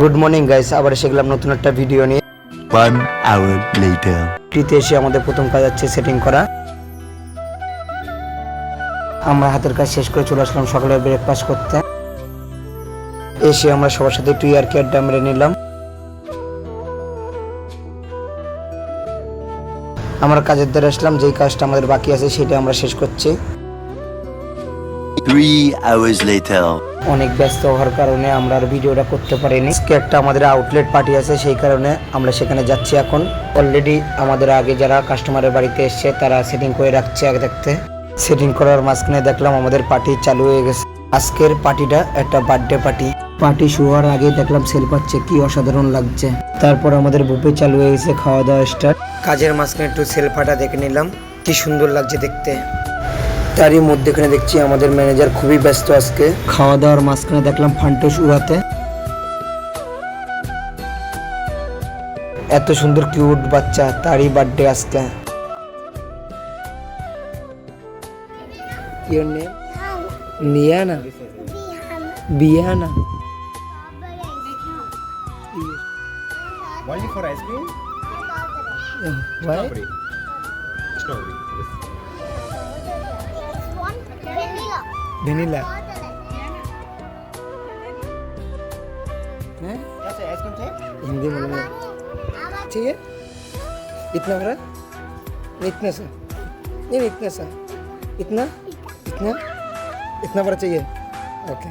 Good morning guys, আবার এসে গেলাম নতুন একটা ভিডিও নিয়ে। 1 hour later. ফ্রিতে এসে আমাদের প্রথম কাজ হচ্ছে সেটিং করা। আমরা হাতের কাজ শেষ করে চলে আসলাম সকালে ব্রেকফাস্ট করতে। এসে আমরা সবার সাথে একটু ইয়ার কি আড্ডা মেরে নিলাম। আমরা কাজের দ্বারা আসলাম, যেই কাজটা আমাদের বাকি আছে সেটা আমরা শেষ করছি। 3 hours later. অনেক ব্যস্ত হওয়ার কারণে আমরা আর ভিডিওটা করতে পারিনি। আজকে একটা আমাদের আউটলেট পার্টি আছে, সেই কারণে আমরা সেখানে যাচ্ছি। এখন অলরেডি আমাদের আগে যারা কাস্টমারের বাড়িতে এসছে তারা সেটিং করে রাখছে। আগে থাকতে সেটিং করার মাঝখানে দেখলাম আমাদের পার্টি চালু হয়ে গেছে। আজকের পার্টিটা একটা বার্থডে পার্টি। পার্টি শুরু হওয়ার আগেই দেখলাম সেল পাচ্ছে, কি অসাধারণ লাগছে। তারপর আমাদের বুফে চালু হয়ে গেছে, খাওয়া দাওয়া স্টার্ট। কাজের মাঝখানে একটু সেল পাটা দেখে নিলাম, কি সুন্দর লাগছে দেখতে। তারই মধ্যেখানে দেখছি আমাদের ম্যানেজার খুবই ব্যস্ত আজকে। খাওয়া দাওয়ার মাঝখানে দেখলাম ফান্টুস উড়াতে। এত সুন্দর কিউট বাচ্চা, তারই বার্থডে আজকে। Your name? Niana. Biana. Only for ice cream? Why? Strawberry. Strawberry. Yes. Vanilla. हैं? अच्छा आइसक्रीम चाहिए? हिंदी में चाहिए? इतना बड़ा? इतना सा? नहीं इतना सा? इतना? इतना? इतना बड़ा चाहिए? ओके।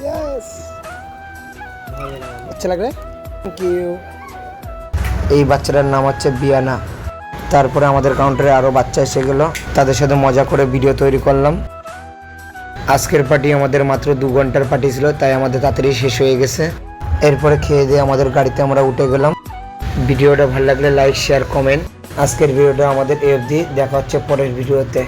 यस। अच्छा लग रहा है? Thank you. এই বাচ্চাটার নাম হচ্ছে বিয়ানা। তারপরে আমাদের কাউন্টারে আরও বাচ্চা এসে গেল, তাদের সাথে মজা করে ভিডিও তৈরি করলাম। আজকের পার্টি আমাদের মাত্র 2 ঘন্টার পার্টি ছিল, তাই আমাদের তাড়াতাড়ি শেষ হয়ে গেছে। এরপরে খেয়ে দিয়ে আমাদের গাড়িতে আমরা উঠে গেলাম। ভিডিওটা ভালো লাগলে লাইক, শেয়ার, কমেন্ট। আজকের ভিডিওটা আমাদের এই অবধি, দেখা হচ্ছে পরের ভিডিওতে।